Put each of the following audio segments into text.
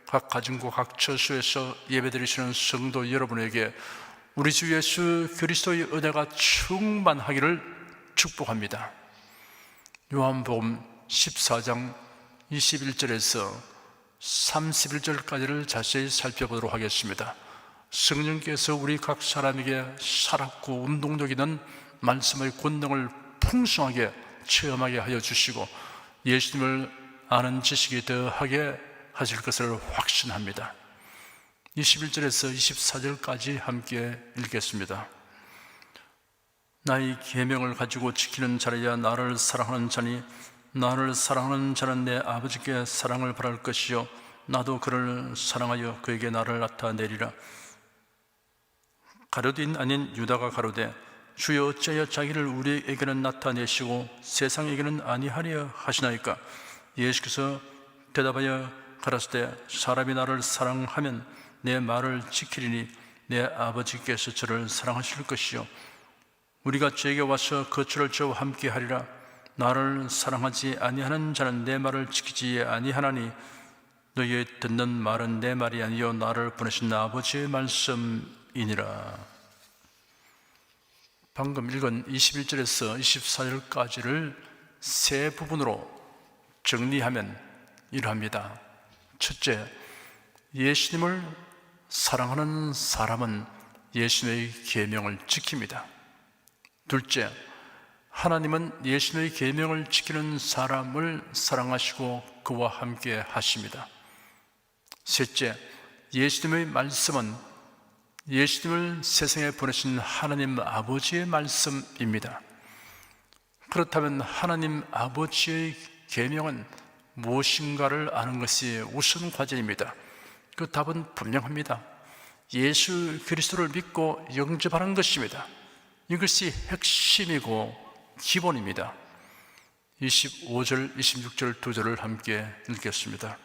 각 가정과 각 처소에서 예배드리시는 성도 여러분에게 우리 주 예수 그리스도의 은혜가 충만하기를 축복합니다. 요한복음 14장 21절에서 31절까지를 자세히 살펴보도록 하겠습니다. 성령께서 우리 각 사람에게 살았고 운동력 있는 말씀의 권능을 풍성하게 체험하게 하여 주시고 예수님을 아는 지식이 더하게 하실 것을 확신합니다. 21절에서 24절까지 함께 읽겠습니다. 나의 계명을 가지고 지키는 자라야 나를 사랑하는 자니 나를 사랑하는 자는 내 아버지께 사랑을 바랄 것이요 나도 그를 사랑하여 그에게 나를 나타내리라. 가룟 아닌 유다가 가로되 주여 어찌하여 자기를 우리에게는 나타내시고 세상에게는 아니하려 하시나이까? 예수께서 대답하여 가라사대 사람이 나를 사랑하면 내 말을 지키리니 내 아버지께서 저를 사랑하실 것이요 우리가 저에게 와서 거처를 저와 함께 하리라. 나를 사랑하지 아니하는 자는 내 말을 지키지 아니하나니 너희의 듣는 말은 내 말이 아니요 나를 보내신 아버지의 말씀이니라. 방금 읽은 21절에서 24절까지를 세 부분으로 정리하면 이러합니다. 첫째, 예수님을 사랑하는 사람은 예수님의 계명을 지킵니다. 둘째, 하나님은 예수님의 계명을 지키는 사람을 사랑하시고 그와 함께 하십니다. 셋째, 예수님의 말씀은 예수님을 세상에 보내신 하나님 아버지의 말씀입니다. 그렇다면 하나님 아버지의 계명은 무엇인가를 아는 것이 우선 과제입니다. 그 답은 분명합니다. 예수 그리스도를 믿고 영접하는 것입니다. 이것이 핵심이고 기본입니다. 25절, 26절 두 절을 함께 읽겠습니다.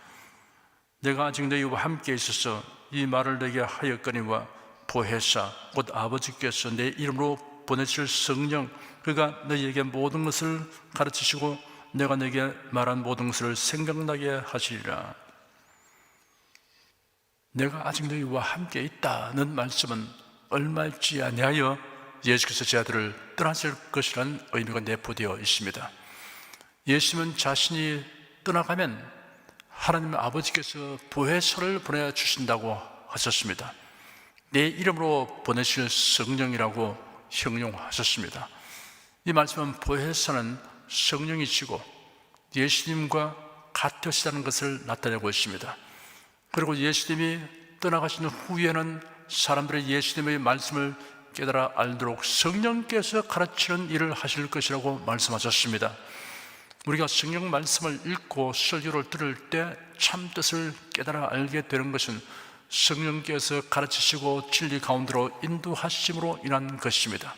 내가 아직 너희와 함께 있어서 이 말을 너희에게 하였거니와 보혜사 곧 아버지께서 내 이름으로 보내실 성령 그가 너희에게 모든 것을 가르치시고 내가 너희에게 말한 모든 것을 생각나게 하시리라. 내가 아직 너희와 함께 있다는 말씀은 얼마일지 아니하여 예수께서 제 아들을 떠나실 것이라는 의미가 내포되어 있습니다. 예수님은 자신이 떠나가면 하나님 아버지께서 보혜사를 보내주신다고 하셨습니다. 내 이름으로 보내실 성령이라고 형용하셨습니다. 이 말씀은 보혜사는 성령이시고 예수님과 같으시다는 것을 나타내고 있습니다. 그리고 예수님이 떠나가신 후에는 사람들의 예수님의 말씀을 깨달아 알도록 성령께서 가르치는 일을 하실 것이라고 말씀하셨습니다. 우리가 성령 말씀을 읽고 설교를 들을 때 참 뜻을 깨달아 알게 되는 것은 성령께서 가르치시고 진리 가운데로 인도하심으로 인한 것입니다.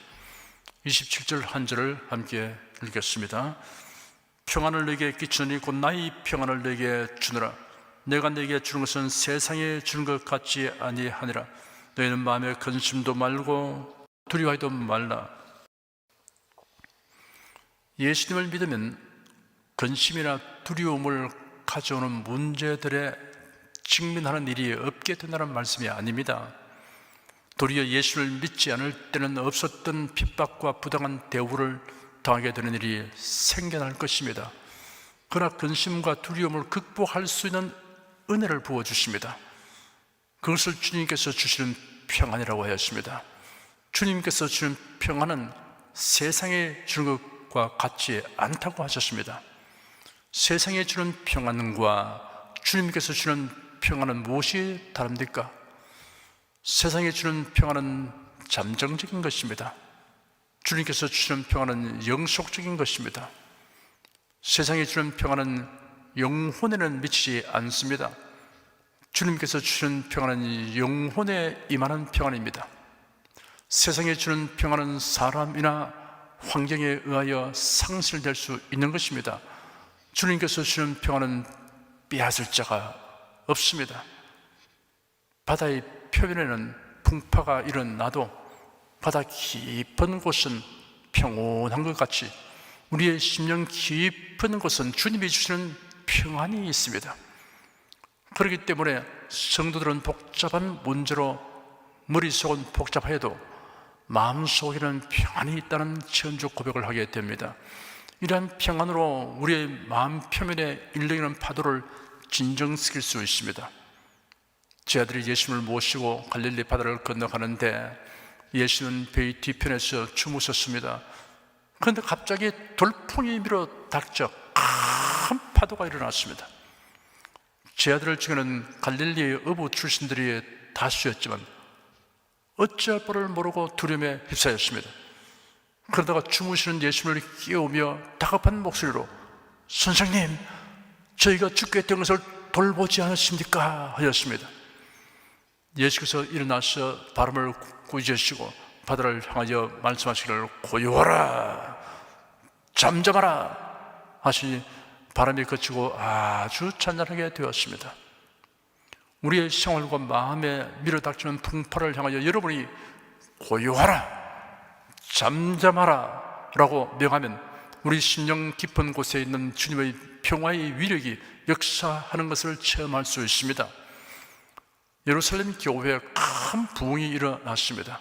27절 한 절을 함께 읽겠습니다. 평안을 너에게 끼치느니 곧 나의 평안을 너에게 주느라. 내가 너에게 주는 것은 세상에 주는 것 같지 아니하니라. 너희는 마음에 근심도 말고 두려워하지도 말라. 예수님을 믿으면 근심이나 두려움을 가져오는 문제들에 직면하는 일이 없게 된다는 말씀이 아닙니다. 도리어 예수를 믿지 않을 때는 없었던 핍박과 부당한 대우를 당하게 되는 일이 생겨날 것입니다. 그러나 근심과 두려움을 극복할 수 있는 은혜를 부어주십니다. 그것을 주님께서 주시는 평안이라고 하였습니다. 주님께서 주는 평안은 세상에 주는 것과 같지 않다고 하셨습니다. 세상에 주는 평안과 주님께서 주는 평안은 무엇이 다릅니까? 세상에 주는 평안은 잠정적인 것입니다. 주님께서 주시는 평안은 영속적인 것입니다. 세상에 주는 평안은 영혼에는 미치지 않습니다. 주님께서 주시는 평안은 영혼에 임하는 평안입니다. 세상에 주는 평안은 사람이나 환경에 의하여 상실될 수 있는 것입니다. 주님께서 주시는 평안은 빼앗을 자가 없습니다. 바다의 표면에는 풍파가 일어나도 바다 깊은 곳은 평온한 것 같이 우리의 심령 깊은 곳은 주님이 주시는 평안이 있습니다. 그렇기 때문에 성도들은 복잡한 문제로 머릿속은 복잡해도 마음속에는 평안이 있다는 천주 고백을 하게 됩니다. 이러한 평안으로 우리의 마음 표면에 일렁이는 파도를 진정시킬 수 있습니다. 제 아들이 예수님을 모시고 갈릴리 바다를 건너가는데 예수는 배의 뒤편에서 주무셨습니다. 그런데 갑자기 돌풍이 밀어 닥쳐 큰 파도가 일어났습니다. 제 아들을 죽이는 갈릴리의 어부 출신들이 다수였지만 어찌할 바를 모르고 두려움에 휩싸였습니다. 그러다가 주무시는 예수님을 깨우며 다급한 목소리로 선생님, 저희가 죽게 된 것을 돌보지 않으십니까? 하였습니다. 예수께서 일어나서 바람을 꾸짖으시고 바다를 향하여 말씀하시기를 고요하라, 잠잠하라 하시니 바람이 그치고 아주 잔잔하게 되었습니다. 우리의 생활과 마음에 밀어닥치는 풍파를 향하여 여러분이 고요하라, 잠잠하라 라고 명하면 우리 심령 깊은 곳에 있는 주님의 평화의 위력이 역사하는 것을 체험할 수 있습니다. 예루살렘 교회에 큰 부흥이 일어났습니다.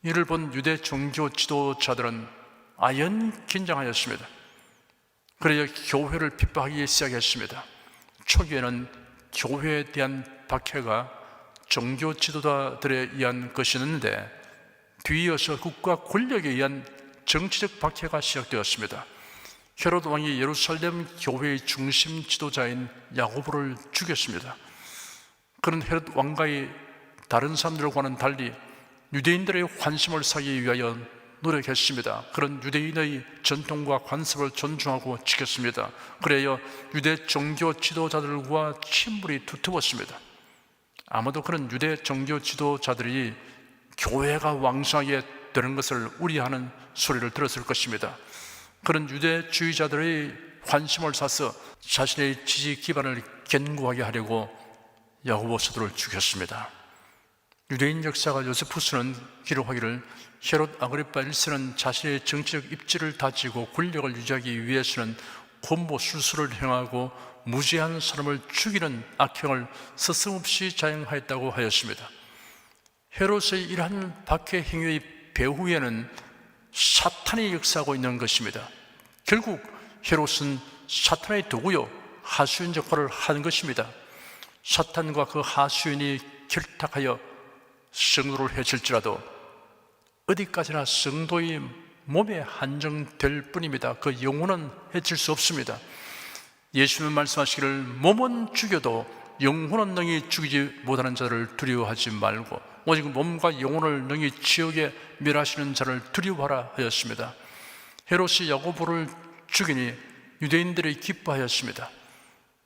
이를 본 유대 종교 지도자들은 아연 긴장하였습니다. 그래야 교회를 핍박하기 시작했습니다. 초기에는 교회에 대한 박해가 종교 지도자들에 의한 것이었는데 뒤이어서 국가 권력에 의한 정치적 박해가 시작되었습니다. 헤롯 왕이 예루살렘 교회의 중심 지도자인 야고보를 죽였습니다. 그는 헤롯 왕가의 다른 사람들과는 달리 유대인들의 관심을 사기 위하여 노력했습니다. 그런 유대인의 전통과 관습을 존중하고 지켰습니다. 그래야 유대 종교 지도자들과 친분이 두터웠습니다. 아마도 그런 유대 종교 지도자들이 교회가 왕성하게 되는 것을 우려하는 소리를 들었을 것입니다. 그런 유대주의자들의 관심을 사서 자신의 지지 기반을 견고하게 하려고 야고보 사도를 죽였습니다. 유대인 역사가 요세푸스는 기록하기를 헤롯 아그리파 1세는 자신의 정치적 입지를 다지고 권력을 유지하기 위해서는 권모술수를 행하고 무죄한 사람을 죽이는 악행을 서슴없이 자행하였다고 하였습니다. 헤롯의 이러한 박해 행위의 배후에는 사탄이 역사하고 있는 것입니다. 결국 헤롯은 사탄의 도구요 하수인 역할을 하는 것입니다. 사탄과 그 하수인이 결탁하여 성도를 해칠지라도 어디까지나 성도의 몸에 한정될 뿐입니다. 그 영혼은 해칠 수 없습니다. 예수님은 말씀하시기를 몸은 죽여도 영혼은 능히 죽이지 못하는 자를 두려워하지 말고 오직 몸과 영혼을 능히 지옥에 멸하시는 자를 두려워하라 하였습니다. 헤롯이 야고보를 죽이니 유대인들이 기뻐하였습니다.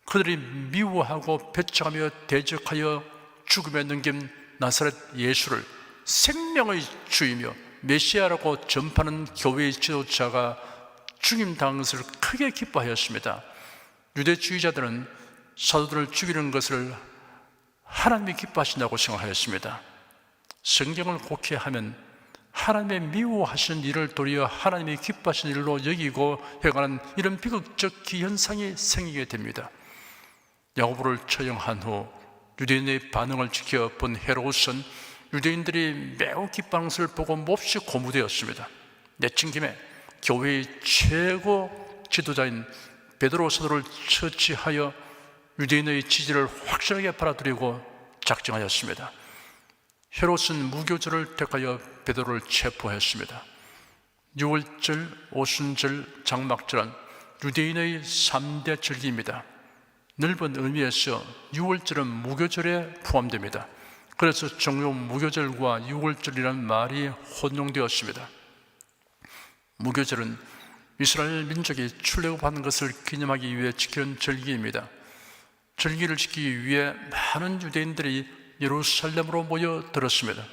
그들이 미워하고 배척하며 대적하여 죽음에 넘긴 나사렛 예수를 생명의 주이며 메시아라고 전파하는 교회의 지도자가 죽임당한 것을 크게 기뻐하였습니다. 유대주의자들은 사도들을 죽이는 것을 하나님이 기뻐하신다고 생각하였습니다. 성경을 곡해하면 하나님의 미워하시는 일을 도리어 하나님이 기뻐하시는 일로 여기고 해가는 이런 비극적 기현상이 생기게 됩니다. 야고보를 처형한 후 유대인의 반응을 지켜본 헤롯은 유대인들이 매우 기뻐하는 것을 보고 몹시 고무되었습니다. 내친 김에 교회의 최고 지도자인 베드로 사도를 처치하여 유대인의 지지를 확실하게 받아들이고 작정하였습니다. 헤롯은 무교절을 택하여 베드로를 체포했습니다. 유월절, 오순절, 장막절은 유대인의 3대 절기입니다. 넓은 의미에서 유월절은 무교절에 포함됩니다. 그래서 종종 무교절과 유월절이라는 말이 혼용되었습니다. 무교절은 이스라엘 민족이 출애굽하는 것을 기념하기 위해 지키는 절기입니다. 절기를 지키기 위해 많은 유대인들이 예루살렘으로 모여들었습니다.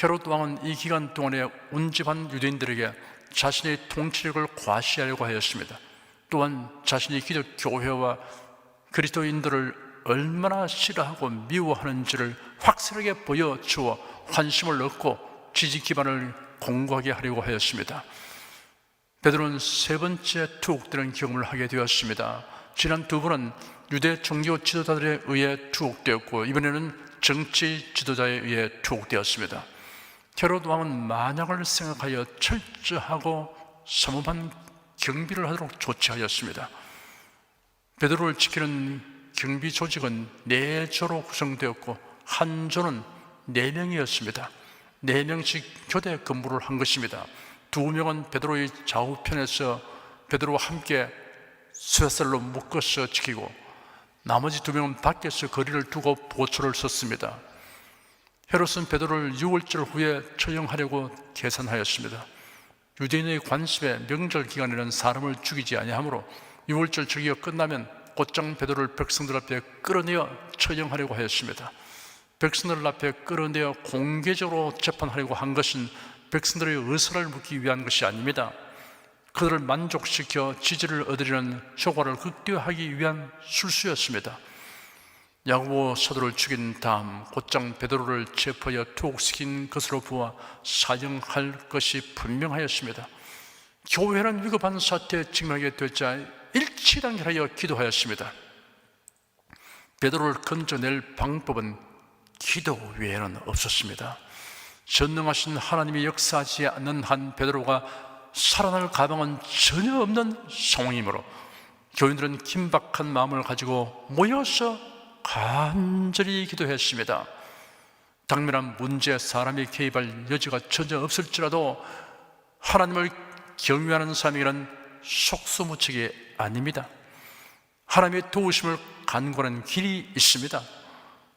헤롯 왕은 이 기간 동안에 운집한 유대인들에게 자신의 통치력을 과시하려고 하였습니다. 또한 자신이 기독 교회와 그리스도인들을 얼마나 싫어하고 미워하는지를 확실하게 보여주어 환심을 얻고 지지 기반을 공고하게 하려고 하였습니다. 베드로는 세 번째 투옥되는 경험을 하게 되었습니다. 지난 두 번은 유대 종교 지도자들에 의해 투옥되었고 이번에는 정치 지도자에 의해 투옥되었습니다. 헤롯 왕은 만약을 생각하여 철저하고 삼엄한 경비를 하도록 조치하였습니다. 베드로를 지키는 경비 조직은 4조로 구성되었고 한 조는 4명이었습니다. 4명씩 교대 근무를 한 것입니다. 2명은 베드로의 좌우편에서 베드로와 함께 쇠살로 묶어서 지키고 나머지 2명은 밖에서 거리를 두고 보초를 섰습니다. 헤롯은 베드로를 6월절 후에 처형하려고 계산하였습니다. 유대인의 관습에 명절 기간에는 사람을 죽이지 아니하므로 6월절 절기가 끝나면 곧장 베드로를 백성들 앞에 끌어내어 처형하려고 하였습니다. 백성들 앞에 끌어내어 공개적으로 재판하려고 한 것은 백성들의 의사를 묻기 위한 것이 아닙니다. 그들을 만족시켜 지지를 얻으려는 효과를 극대화하기 위한 술수였습니다. 야고보 사도를 죽인 다음 곧장 베드로를 체포하여 투옥시킨 것으로 보아 사형할 것이 분명하였습니다. 교회는 위급한 사태에 직면하게 되자 일치단결하여 기도하였습니다. 베드로를 건져낼 방법은 기도 외에는 없었습니다. 전능하신 하나님이 역사하지 않는 한 베드로가 살아날 가망은 전혀 없는 상황이므로 교인들은 긴박한 마음을 가지고 모여서 간절히 기도했습니다. 당면한 문제에 사람이 개입할 여지가 전혀 없을지라도 하나님을 경외하는 사람에게는 속수무책이 아닙니다. 하나님의 도우심을 간구하는 길이 있습니다.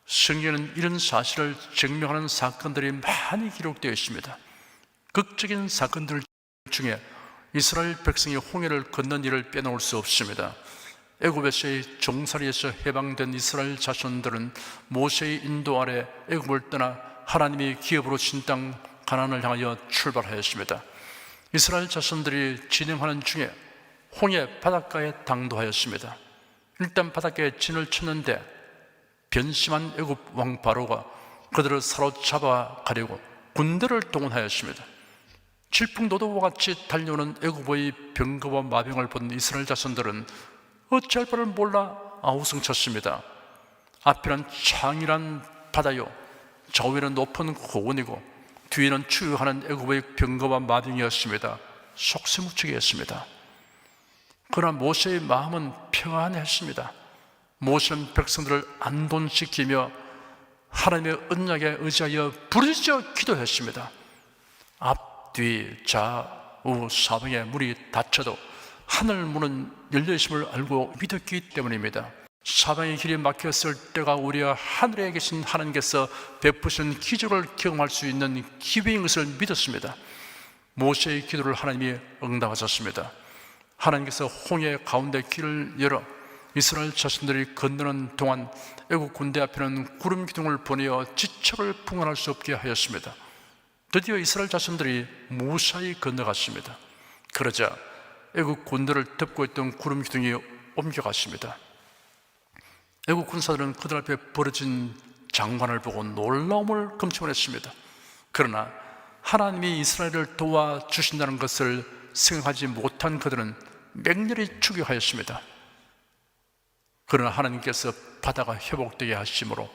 성경에는 이런 사실을 증명하는 사건들이 많이 기록되어 있습니다. 극적인 사건들 중에 이스라엘 백성이 홍해를 건넌 일을 빼놓을 수 없습니다. 애굽에서의 종살이에서 해방된 이스라엘 자손들은 모세의 인도 아래 애굽을 떠나 하나님이 기업으로 신 땅 가나안을 향하여 출발하였습니다. 이스라엘 자손들이 진행하는 중에 홍해 바닷가에 당도하였습니다. 일단 바닷가에 진을 쳤는데 변심한 애굽 왕 바로가 그들을 사로잡아 가려고 군대를 동원하였습니다. 질풍노도와 같이 달려오는 애굽의 병거와 마병을 본 이스라엘 자손들은 어찌할 바를 몰라 아우성쳤습니다. 앞에는 창이란 바다요, 좌우에는 높은 고원이고 뒤에는 추격하는 애굽의 병거와 마병이었습니다. 속수무책이었습니다. 그러나 모세의 마음은 평안했습니다. 모세는 백성들을 안돈시키며 하나님의 언약에 의지하여 부르짖어 기도했습니다. 앞, 뒤, 좌우 사방에 문이 닫혀도 하늘 문은 열려있음을 알고 믿었기 때문입니다. 사방의 길이 막혔을 때가 우리가 하늘에 계신 하나님께서 베푸신 기적을 경험할 수 있는 기회인 것을 믿었습니다. 모세의 기도를 하나님이 응답하셨습니다. 하나님께서 홍해 가운데 길을 열어 이스라엘 자손들이 건너는 동안 애국 군대 앞에는 구름 기둥을 보내어 지척을 풍한할 수 없게 하였습니다. 드디어 이스라엘 자손들이 무사히 건너갔습니다. 그러자 애국 군대를 덮고 있던 구름 기둥이 옮겨갔습니다. 애국 군사들은 그들 앞에 벌어진 장관을 보고 놀라움을 금치곤했습니다. 그러나 하나님이 이스라엘을 도와주신다는 것을 생각하지 못한 그들은 맹렬히 추격하였습니다. 그러나 하나님께서 바다가 회복되게 하심으로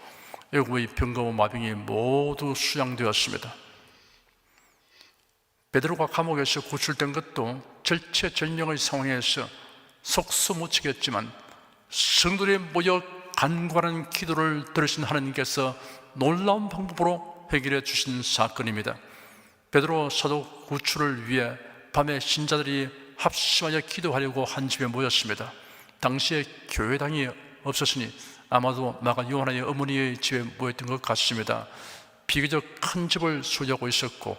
애국의 병거와 마병이 모두 수양되었습니다. 베드로가 감옥에서 구출된 것도 절체절명의 상황에서 속수무책이었지만 성도들이 모여 간구하는 기도를 들으신 하나님께서 놀라운 방법으로 해결해 주신 사건입니다. 베드로 사도 구출을 위해 밤에 신자들이 합심하여 기도하려고 한 집에 모였습니다. 당시에 교회당이 없었으니 아마도 마가 요한의 어머니의 집에 모였던 것 같습니다. 비교적 큰 집을 소유하고 있었고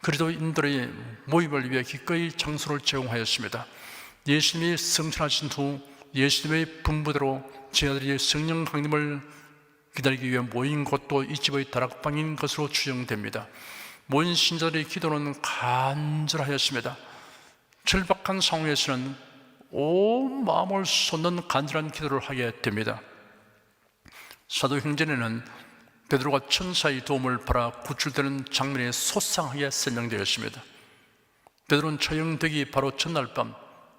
그리스도인들의 모임을 위해 기꺼이 장소를 제공하였습니다. 예수님이 승천하신 후 예수님의 분부대로 제자들이 성령 강림을 기다리기 위해 모인 곳도 이 집의 다락방인 것으로 추정됩니다. 모인 신자들의 기도는 간절하였습니다. 절박한 상황에서는 온 마음을 쏟는 간절한 기도를 하게 됩니다. 사도행전에는 베드로가 천사의 도움을 받아 구출되는 장면이 소상하게 설명되어 있습니다. 베드로는 처형되기 바로 전날 밤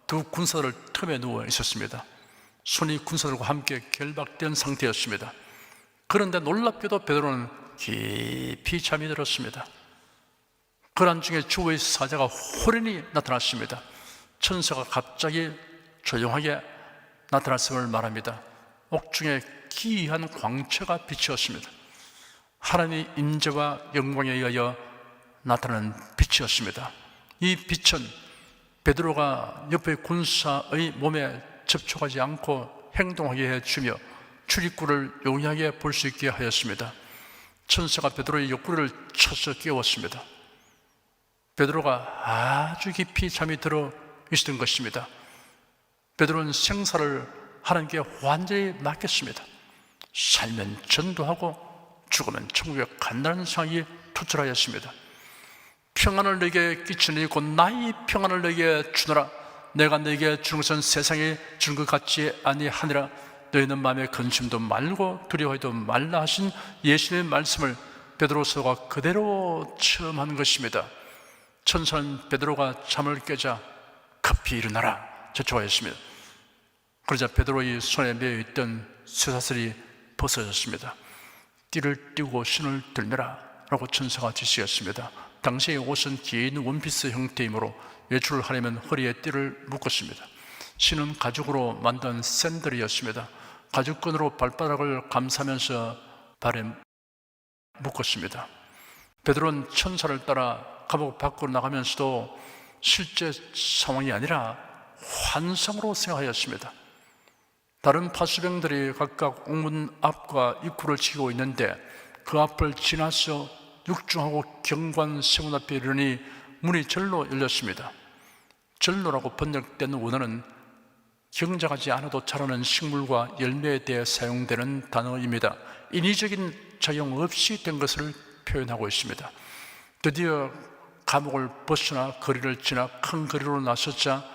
두 군사들 틈에 누워 있었습니다. 손이 군사들과 함께 결박된 상태였습니다. 그런데 놀랍게도 베드로는 깊이 잠이 들었습니다. 그런 중에 주의 사자가 호련히 나타났습니다. 천사가 갑자기 조용하게 나타났음을 말합니다. 옥중에 기이한 광채가 비치었습니다. 하나님의 임재와 영광에 의하여 나타나는 빛이었습니다. 이 빛은 베드로가 옆에 군사의 몸에 접촉하지 않고 행동하게 해주며 출입구를 용이하게 볼 수 있게 하였습니다. 천사가 베드로의 옆구리를 쳐서 깨웠습니다. 베드로가 아주 깊이 잠이 들어 있었던 것입니다. 베드로는 생사를 하나님께 완전히 맡겼습니다. 살면 전도하고 죽으면 천국에 간다는 생각이 투철하였습니다. 평안을 내게 끼치니 곧 나의 평안을 내게 주노라. 내가 내게 주는 것은 세상에 주는 것 같지 아니하니라. 너희는 마음에 근심도 말고 두려워해도 말라 하신 예수님의 말씀을 베드로서가 그대로 체험한 것입니다. 천사는 베드로가 잠을 깨자 급히 일어나라 저촉하였습니다. 그러자 베드로의 손에 매어있던 쇠사슬이 벗어졌습니다. 띠를 띠고 신을 들매라 라고 천사가 지시했습니다. 당시의 옷은 긴 원피스 형태이므로 외출을 하려면 허리에 띠를 묶었습니다. 신은 가죽으로 만든 샌들이었습니다. 가죽끈으로 발바닥을 감싸면서 발에 묶었습니다. 베드로는 천사를 따라 감옥 밖으로 나가면서도 실제 상황이 아니라 환상으로 생각하였습니다. 다른 파수병들이 각각 옥문 앞과 입구를 지키고 있는데 그 앞을 지나서 육중하고 경관 세문 앞에 이르니 문이 절로 열렸습니다. 절로라고 번역된 원어는 경작하지 않아도 자라는 식물과 열매에 대해 사용되는 단어입니다. 인위적인 작용 없이 된 것을 표현하고 있습니다. 드디어 감옥을 벗어나 거리를 지나 큰 거리로 나섰자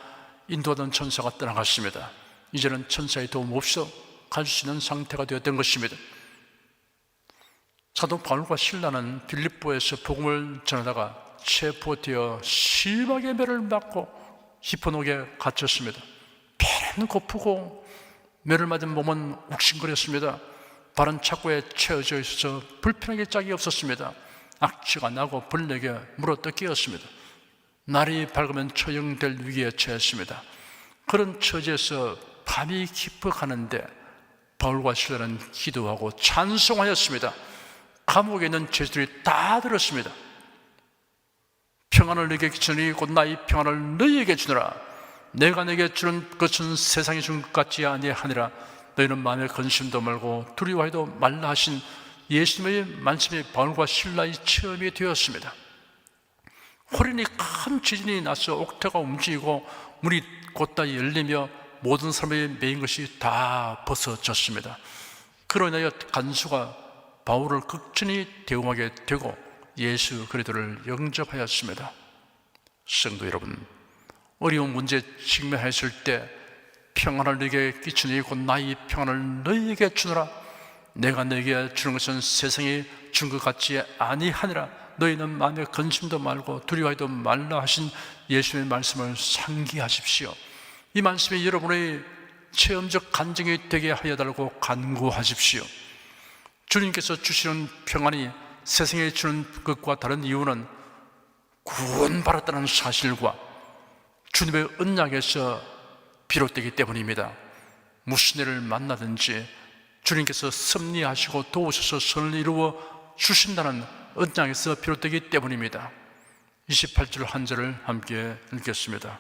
인도하던 천사가 떠나갔습니다. 이제는 천사의 도움 없이 갈 수 있는 상태가 되었던 것입니다. 사도 바울과 실라는 빌립보에서 복음을 전하다가 체포되어 심하게 매를 맞고 히포녹에 갇혔습니다. 배는 고프고 매를 맞은 몸은 욱신거렸습니다. 발은 착고에 채워져 있어서 불편하게 짝이 없었습니다. 악취가 나고 벌레에게 물어뜯기었습니다. 날이 밝으면 처형될 위기에 처했습니다. 그런 처지에서 밤이 깊어가는데 바울과 실라는 기도하고 찬송하였습니다. 감옥에 있는 죄수들이 다 들었습니다. 평안을 너에게 주니 곧 나의 평안을 너희에게 주노라. 내가 내게 주는 것은 세상이 준 것 같지 아니하니라. 너희는 마음에 근심도 말고 두려워해도 말라 하신 예수님의 말씀이 바울과 실라의 체험이 되었습니다. 호련히 큰 지진이 나서 옥토가 움직이고 문이 곧다 열리며 모든 사람의 매인 것이 다 벗어졌습니다. 그로 인하여 간수가 바울을 극진히 대응하게 되고 예수 그리스도를 영접하였습니다. 성도 여러분, 어려운 문제에 직면했을 때 평안을 너에게 끼치니 곧 나의 평안을 너희에게 주노라. 내가 너에게 주는 것은 세상이 준 것 같지 아니하니라. 너희는 마음에 근심도 말고 두려워해도 말라 하신 예수님의 말씀을 상기하십시오. 이 말씀이 여러분의 체험적 간증이 되게 하여 달라고 간구하십시오. 주님께서 주시는 평안이 세상에 주는 것과 다른 이유는 구원받았다는 사실과 주님의 언약에서 비롯되기 때문입니다. 무슨 일을 만나든지 주님께서 섭리하시고 도우셔서 선을 이루어 주신다는 언약에서 비롯되기 때문입니다. 28절 한 절을 함께 읽겠습니다.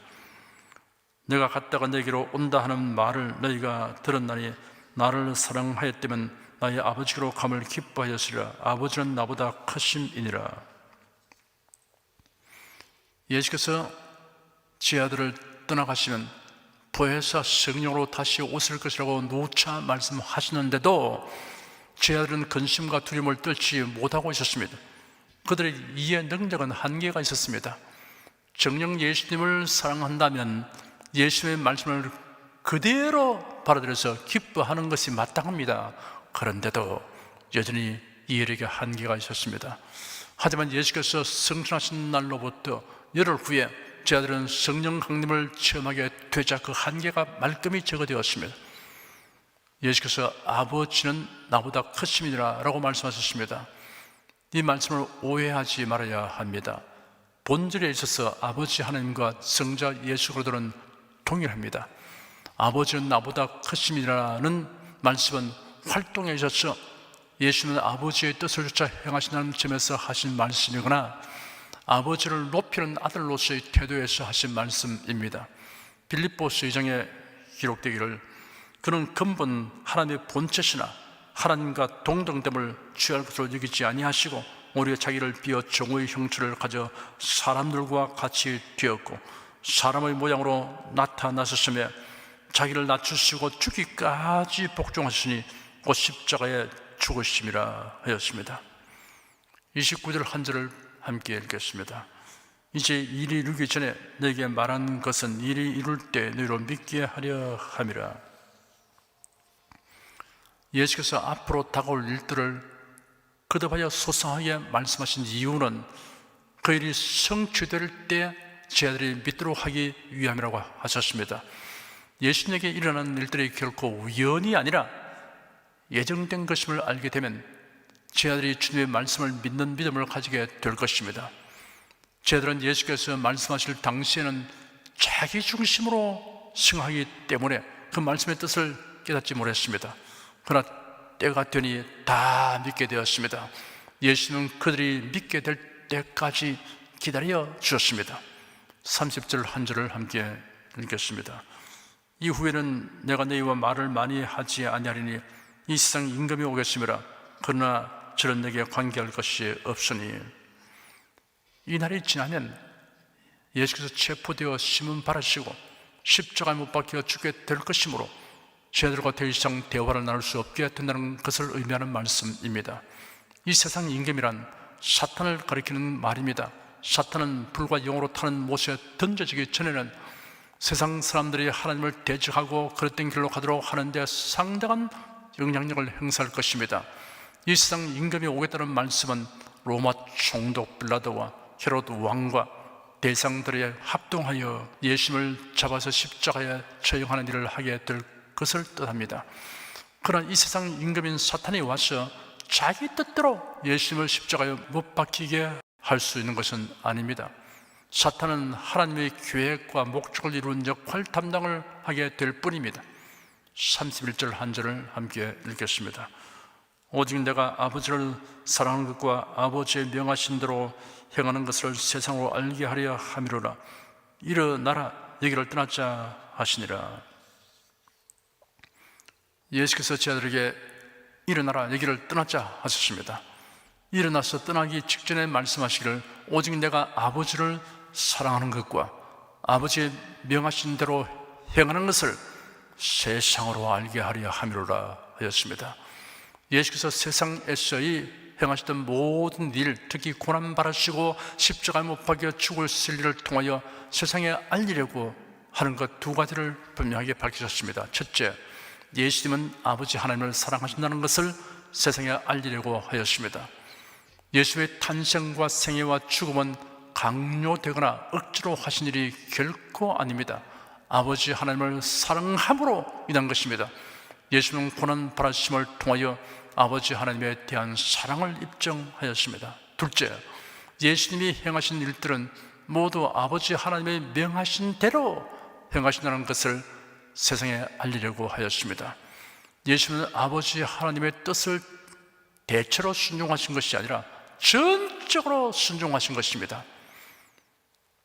내가 갔다가 내게로 온다 하는 말을 너희가 들었나니 나를 사랑하였다면 나의 아버지로 감을 기뻐하였으리라. 아버지는 나보다 크심이니라. 예수께서 제 아들을 떠나가시면 보혜사 성령으로 다시 오실 것이라고 누차 말씀하시는데도 제 아들은 근심과 두려움을 떨치 못하고 있었습니다. 그들의 이해 능력은 한계가 있었습니다. 정녕 예수님을 사랑한다면 예수님의 말씀을 그대로 받아들여서 기뻐하는 것이 마땅합니다. 그런데도 여전히 이해력에 한계가 있었습니다. 하지만 예수께서 승천하신 날로부터 열흘 후에 제 아들은 성령 강림을 체험하게 되자 그 한계가 말끔히 제거되었습니다. 예수께서 아버지는 나보다 크심이니라 라고 말씀하셨습니다. 이 말씀을 오해하지 말아야 합니다. 본질에 있어서 아버지 하나님과 성자 예수 그리스도는 동일합니다. 아버지는 나보다 크심이라는 말씀은 활동에 있어서 예수는 아버지의 뜻을 쫓아 행하신다는 점에서 하신 말씀이거나 아버지를 높이는 아들로서의 태도에서 하신 말씀입니다. 빌립보서 2장에 기록되기를 그는 근본 하나님의 본체시나 하나님과 동등됨을 취할 것으로 여기지 아니하시고 오히려 자기를 비어 종의 형체를 가져 사람들과 같이 되었고 사람의 모양으로 나타나셨으며 자기를 낮추시고 죽기까지 복종하시니 곧 십자가에 죽으심이라 하였습니다. 29절 한 절을 함께 읽겠습니다. 이제 일이 이루기 전에 너에게 말한 것은 일이 이룰 때 너희로 믿게 하려 함이라. 예수께서 앞으로 다가올 일들을 거듭하여 소상하게 말씀하신 이유는 그 일이 성취될 때 제 아들이 믿도록 하기 위함이라고 하셨습니다. 예수님에게 일어나는 일들이 결코 우연이 아니라 예정된 것임을 알게 되면 제 아들이 주님의 말씀을 믿는 믿음을 가지게 될 것입니다. 제 아들은 예수께서 말씀하실 당시에는 자기 중심으로 생각하기 때문에 그 말씀의 뜻을 깨닫지 못했습니다. 그러나 때가 되니 다 믿게 되었습니다. 예수님은 그들이 믿게 될 때까지 기다려 주셨습니다. 30절 한 절을 함께 읽겠습니다. 이후에는 내가 너희와 말을 많이 하지 아니하리니 이 세상 임금이 오겠음이라. 그러나 저는 내게 관계할 것이 없으니. 이 날이 지나면 예수께서 체포되어 심은 받으시고 십자가에 못 박혀 죽게 될 것이므로 저희들과 더 이상 대화를 나눌 수 없게 된다는 것을 의미하는 말씀입니다. 이 세상 임금이란 사탄을 가리키는 말입니다. 사탄은 불과 영으로 타는 못에 던져지기 전에는 세상 사람들이 하나님을 대적하고 그릇된 길로 가도록 하는데 상당한 영향력을 행사할 것입니다. 이 세상 임금이 오겠다는 말씀은 로마 총독 빌라도와 헤롯 왕과 대상들이 합동하여 예수님을 잡아서 십자가에 처형하는 일을 하게 될 것을 뜻합니다. 그러나 이 세상 임금인 사탄이 와서 자기 뜻대로 예수님을 십자가에 못 박히게 할 수 있는 것은 아닙니다. 사탄은 하나님의 계획과 목적을 이루는 역할 담당을 하게 될 뿐입니다. 31절 한 절을 함께 읽겠습니다. 오직 내가 아버지를 사랑하는 것과 아버지의 명하신 대로 행하는 것을 세상으로 알게 하려 함이로라. 일어나라 여기를 떠나자 하시니라. 예수께서 제 아들에게 일어나라 여기를 떠나자 하셨습니다. 일어나서 떠나기 직전에 말씀하시기를 오직 내가 아버지를 사랑하는 것과 아버지의 명하신 대로 행하는 것을 세상으로 알게 하려 함이로라 하였습니다. 예수께서 세상에서의 행하시던 모든 일, 특히 고난받으시고 십자가에 못 박혀 죽으실 일을 통하여 세상에 알리려고 하는 것 두 가지를 분명하게 밝히셨습니다. 첫째, 예수님은 아버지 하나님을 사랑하신다는 것을 세상에 알리려고 하였습니다. 예수의 탄생과 생애와 죽음은 강요되거나 억지로 하신 일이 결코 아닙니다. 아버지 하나님을 사랑함으로 인한 것입니다. 예수는 고난 받으심을 통하여 아버지 하나님에 대한 사랑을 입증하였습니다. 둘째, 예수님이 행하신 일들은 모두 아버지 하나님의 명하신 대로 행하신다는 것을 세상에 알리려고 하였습니다. 예수는 아버지 하나님의 뜻을 대체로 순종하신 것이 아니라 전적으로 순종하신 것입니다.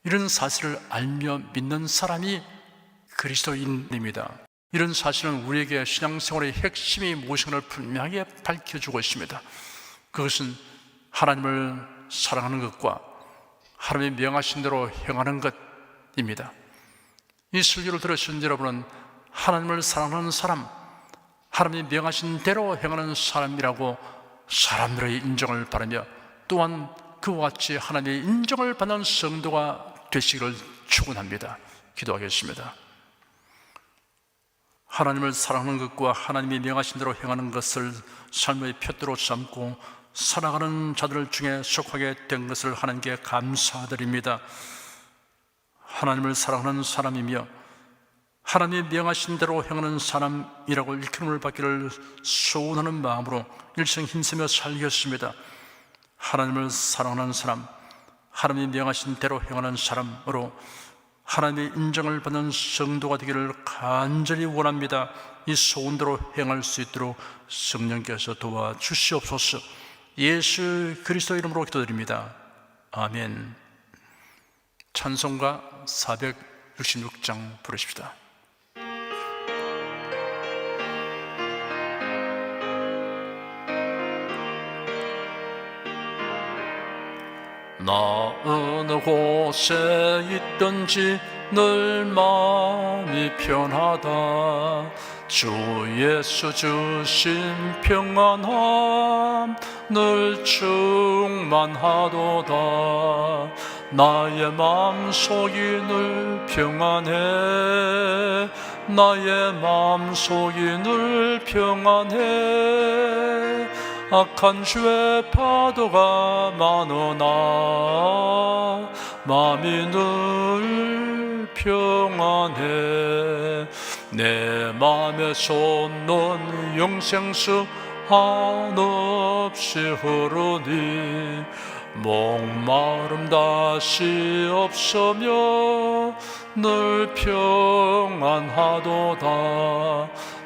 이런 사실을 알며 믿는 사람이 그리스도인입니다. 이런 사실은 우리에게 신앙생활의 핵심이 무엇인가를 분명하게 밝혀주고 있습니다. 그것은 하나님을 사랑하는 것과 하나님의 명하신 대로 행하는 것입니다. 이 설교를 들으신 여러분은 하나님을 사랑하는 사람, 하나님의 명하신 대로 행하는 사람이라고 사람들의 인정을 바라며 또한 그와 같이 하나님의 인정을 받는 성도가 되시기를 축원합니다. 기도하겠습니다. 하나님을 사랑하는 것과 하나님이 명하신 대로 행하는 것을 삶의 표대로 삼고 살아가는 자들 중에 속하게 된 것을 하나님께 감사드립니다. 하나님을 사랑하는 사람이며 하나님이 명하신 대로 행하는 사람이라고 일컬음을 받기를 소원하는 마음으로 일생 힘쓰며 살겠습니다. 하나님을 사랑하는 사람, 하나님이 명하신 대로 행하는 사람으로 하나님의 인정을 받는 성도가 되기를 간절히 원합니다. 이 소원대로 행할 수 있도록 성령께서 도와주시옵소서. 예수 그리스도 이름으로 기도드립니다. 아멘. 찬송가 466장 부르십시다. 나 어느 곳에 있든지 늘 마음이 편하다. 주 예수 주신 평안함 늘 충만하도다. 나의 마음속이 늘 평안해. 나의 마음속이 늘 평안해. 악한 죄의 파도가 많으나 마음이 늘 평안해. 내 맘에 솟는 영생수 한없이 흐르니 목마름 다시 없으며 늘 평안하도다.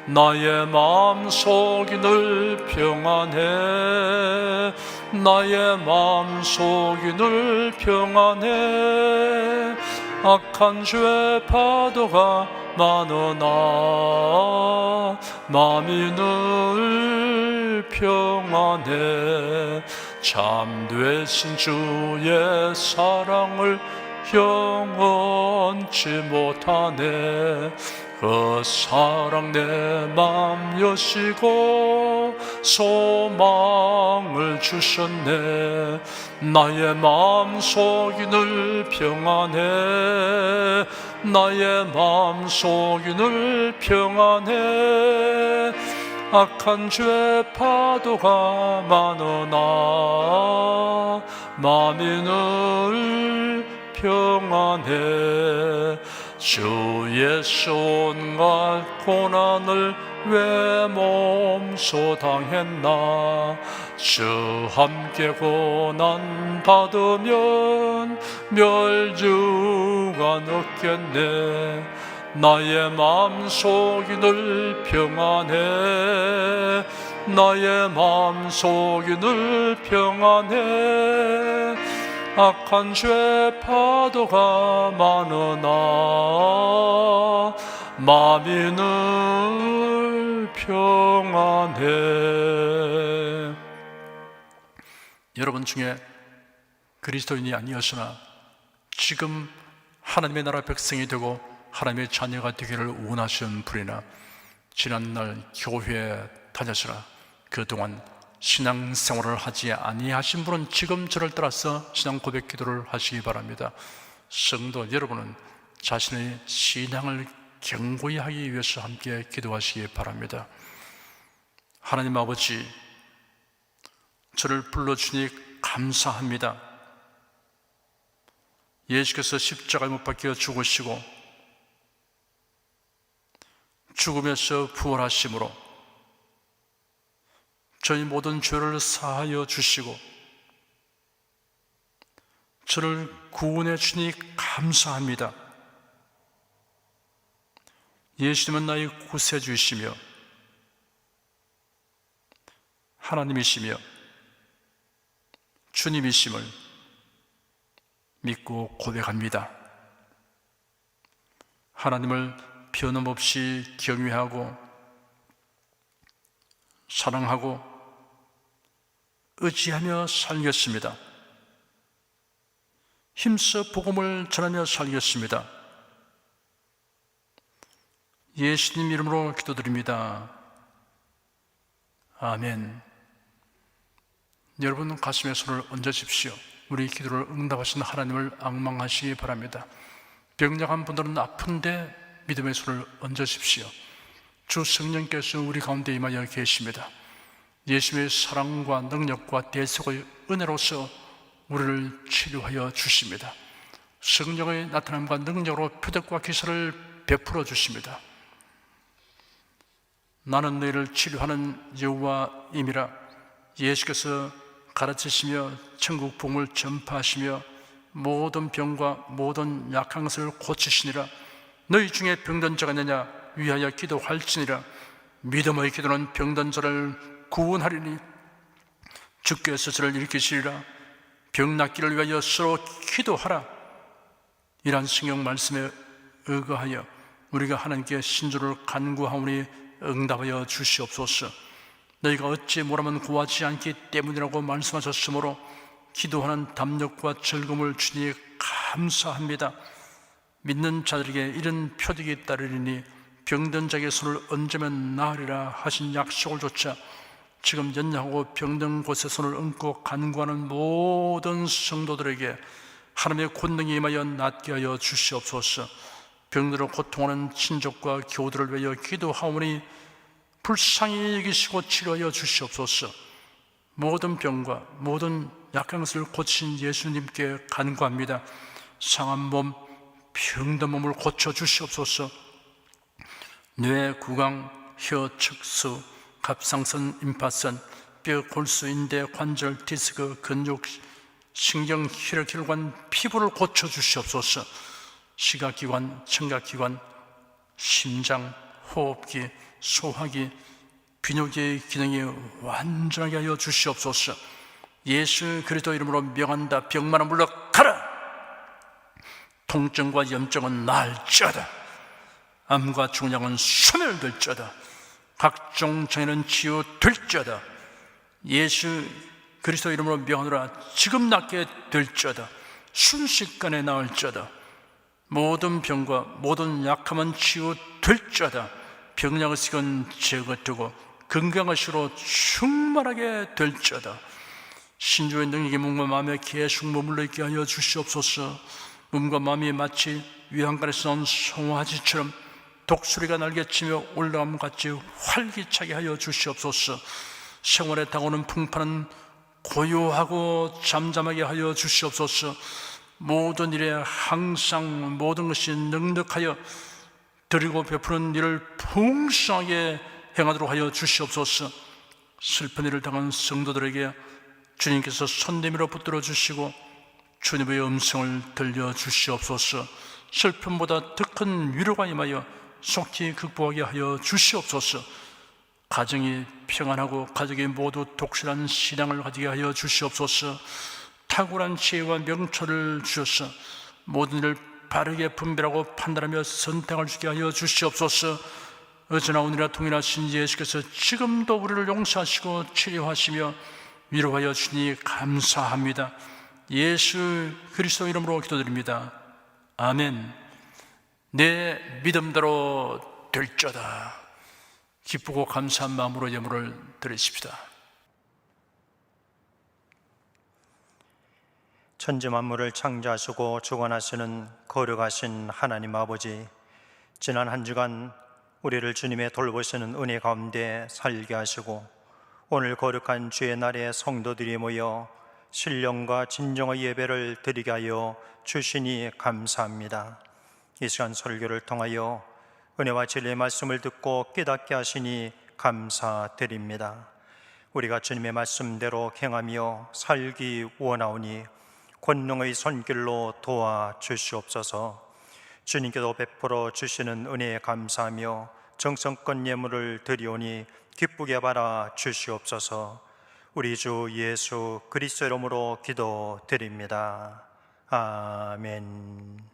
나의 마음속이 늘 평안해. 나의 마음속이 늘 평안해. 악한 죄의 파도가 많으나 마음이 늘 평안해. 참되신 주의 사랑을 영원치 못하네. 그 사랑 내 맘 여시고 소망을 주셨네. 나의 마음속이 늘 평안해. 나의 마음속이 늘 평안해. 악한 죄의 파도가 많으나 마음이 늘 평안해. 주 예수 온갖 고난을 왜 몸소 당했나. 주 함께 고난 받으면 멸주가 없겠네. 나의 마음속이 늘 평안해. 나의 마음속이 늘 평안해. 악한 죄의 파도가 많으나 마음이 늘 평안해. 여러분 중에 그리스도인이 아니었으나 지금 하나님의 나라 백성이 되고 하나님의 자녀가 되기를 원하시는 분이나 지난날 교회에 다녔으나 그동안 신앙생활을 하지 아니하신 분은 지금 저를 따라서 신앙 고백 기도를 하시기 바랍니다. 성도 여러분은 자신의 신앙을 견고히 하기 위해서 함께 기도하시기 바랍니다. 하나님 아버지, 저를 불러주니 감사합니다. 예수께서 십자가에 못 박혀 죽으시고 죽음에서 부활하심으로 저희 모든 죄를 사하여 주시고 저를 구원해 주니 감사합니다. 예수님은 나의 구세주이시며 하나님이시며 주님이심을 믿고 고백합니다. 하나님을 변함없이 경외하고 사랑하고 의지하며 살겠습니다. 힘써 복음을 전하며 살겠습니다. 예수님 이름으로 기도드립니다. 아멘. 여러분 가슴에 손을 얹으십시오. 우리 기도를 응답하신 하나님을 앙망하시기 바랍니다. 병약한 분들은 아픈데 믿음의 손을 얹으십시오. 주 성령께서 우리 가운데 임하여 계십니다. 예수님의 사랑과 능력과 대속의 은혜로서 우리를 치료하여 주십니다. 성령의 나타남과 능력으로 표적과 기사를 베풀어 주십니다. 나는 너희를 치료하는 여호와임이라. 예수께서 가르치시며 천국 복음을 전파하시며 모든 병과 모든 약한 것을 고치시니라. 너희 중에 병든 자가 있느냐? 위하여 기도할지니라. 믿음의 기도는 병든 자를 구원하리니 주께서 저를 일으키시리라. 병 낫기를 위하여 서로 기도하라. 이러한 성경 말씀에 의거하여 우리가 하나님께 신주를 간구하오니 응답하여 주시옵소서. 너희가 어찌 뭐라면 구하지 않기 때문이라고 말씀하셨으므로 기도하는 담력과 즐거움을 주니 감사합니다. 믿는 자들에게 이런 표적이 따르리니 병든 자에게 손을 얹으면 나으리라 하신 약속을 조차 지금 연약하고 병든 곳에 손을 얹고 간구하는 모든 성도들에게 하나님의 권능이 임하여 낫게 하여 주시옵소서. 병들어 고통하는 친족과 교우들을 위하여 기도하오니 불쌍히 여기시고 치료하여 주시옵소서. 모든 병과 모든 약한 것을 고치신 예수님께 간구합니다. 상한 몸, 병든 몸을 고쳐 주시옵소서. 뇌, 구강, 혀, 척수, 갑상선, 임파선, 뼈, 골수, 인대, 관절, 디스크, 근육, 신경, 혈액, 혈관, 피부를 고쳐 주시옵소서. 시각기관, 청각기관, 심장, 호흡기, 소화기, 비뇨기의 기능이 완전하게 하여 주시옵소서. 예수 그리스도 이름으로 명한다. 병만은 물러가라. 통증과 염증은 나을지어다. 암과 중량은 소멸될지어다. 각종 장애는 치유될지어다. 예수 그리스도 이름으로 명하노라. 지금 낫게 될지어다. 순식간에 나을지어다. 모든 병과 모든 약함은 치유될지어다. 병약의식은 제거되고 건강의식으로 충만하게 될지어다. 신주의 능력이 몸과 마음에 계속 머물러 있게 하여 주시옵소서. 몸과 마음이 마치 위안간에서 나온 송아지처럼 독수리가 날개치며 올라감 같이 활기차게 하여 주시옵소서. 생활에 다가오는 풍파는 고요하고 잠잠하게 하여 주시옵소서. 모든 일에 항상 모든 것이 넉넉하여 드리고 베푸는 일을 풍성하게 행하도록 하여 주시옵소서. 슬픈 일을 당한 성도들에게 주님께서 손 내밀어 붙들어 주시고 주님의 음성을 들려 주시옵소서. 슬픔보다 더 큰 위로가 임하여 속히 극복하게 하여 주시옵소서. 가정이 평안하고 가족이 모두 독실한 신앙을 가지게 하여 주시옵소서. 탁월한 지혜와 명철을 주셔서 모든 일을 바르게 분별하고 판단하며 선택할 수 있게 하여 주시옵소서. 어제나 오늘이나 동일하신 예수께서 지금도 우리를 용서하시고 치료하시며 위로하여 주니 감사합니다. 예수 그리스도 이름으로 기도드립니다. 아멘. 내 믿음대로 될지어다. 기쁘고 감사한 마음으로 예물을 드리십시다. 천지 만물을 창조하시고 주관하시는 거룩하신 하나님 아버지, 지난 한 주간 우리를 주님의 돌보시는 은혜 가운데 살게 하시고 오늘 거룩한 주의 날에 성도들이 모여 신령과 진정의 예배를 드리게 하여 주시니 감사합니다. 이 시간 설교를 통하여 은혜와 진리의 말씀을 듣고 깨닫게 하시니 감사드립니다. 우리가 주님의 말씀대로 행하며 살기 원하오니 권능의 손길로 도와주시옵소서. 주님께도 베풀어 주시는 은혜에 감사하며 정성껏 예물을 드리오니 기쁘게 받아 주시옵소서. 우리 주 예수 그리스도 이름으로 기도드립니다. 아멘.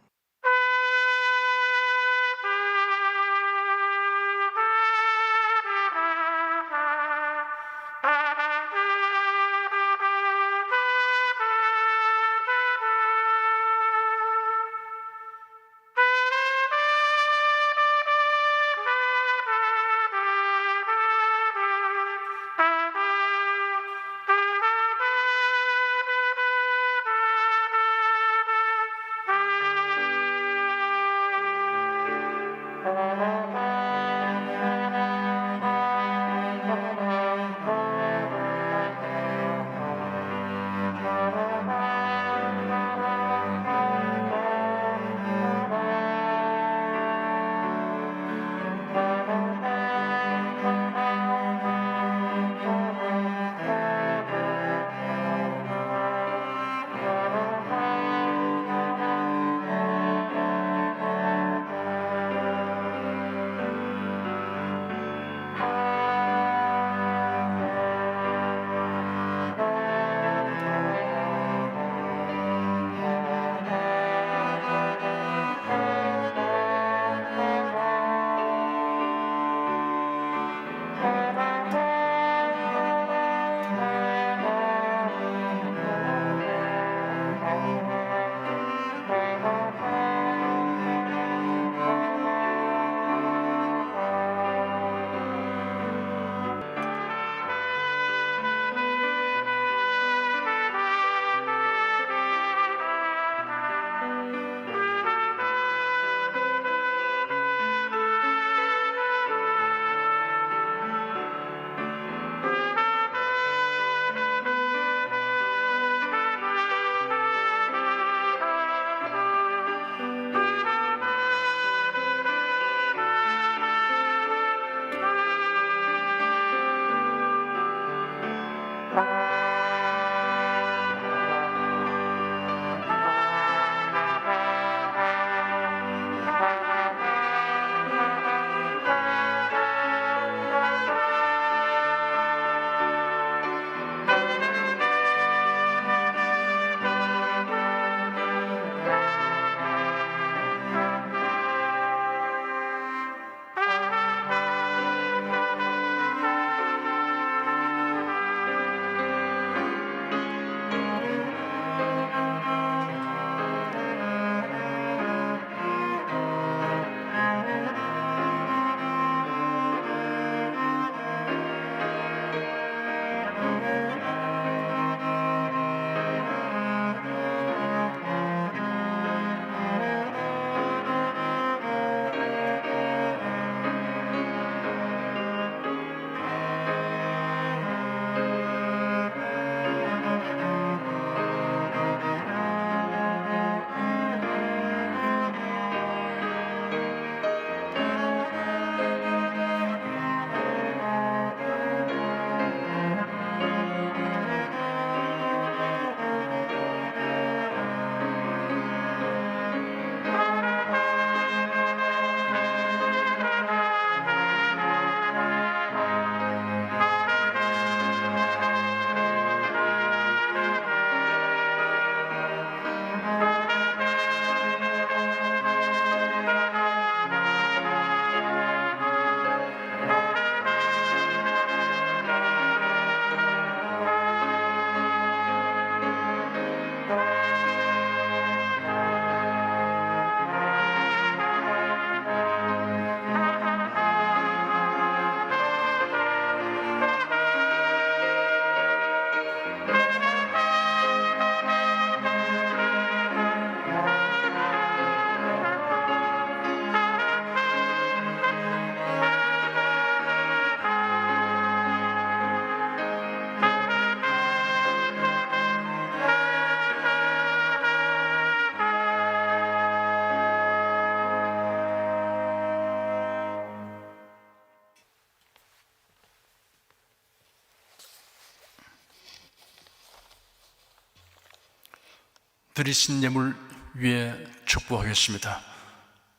드리신 예물 위에 축복하겠습니다.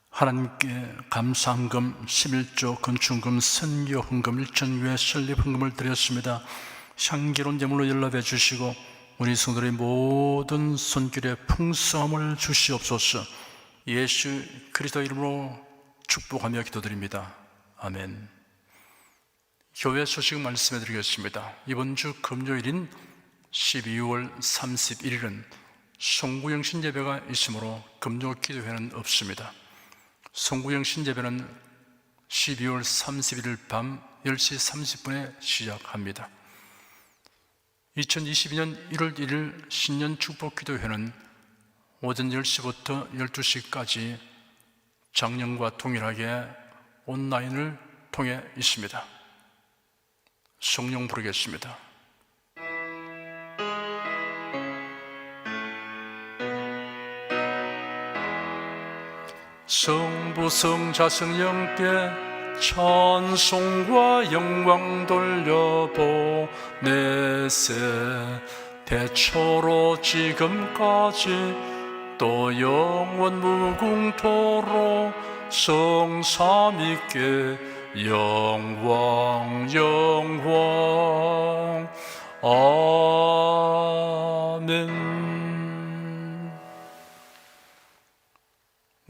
하나님께 감사헌금, 11조, 건축헌금, 선교헌금, 일천교회 설립헌금을 드렸습니다. 향기로운 예물로 연락해 주시고 우리 성도들의 모든 손길에 풍성함을 주시옵소서. 예수 그리스도 이름으로 축복하며 기도드립니다. 아멘. 교회 소식 말씀해 드리겠습니다. 이번 주 금요일인 12월 31일은 송구영신 예배가 있으므로 금요 기도회는 없습니다. 송구영신 예배는 12월 31일 밤 10시 30분에 시작합니다. 2022년 1월 1일 신년 축복 기도회는 오전 10시부터 12시까지 작년과 동일하게 온라인을 통해 있습니다. 성령 부르겠습니다. 성부 성자 성령께 찬송과 영광 돌려보내세. 대초로 지금까지 또 영원 무궁토록 성삼위께 영광 영광. 아멘.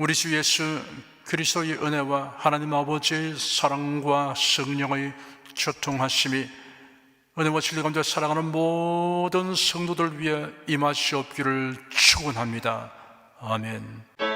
우리 주 예수 그리스도의 은혜와 하나님 아버지의 사랑과 성령의 교통하심이 은혜와 진리 가운데 살아가는 모든 성도들 위해 임하시옵기를 축원합니다. 아멘.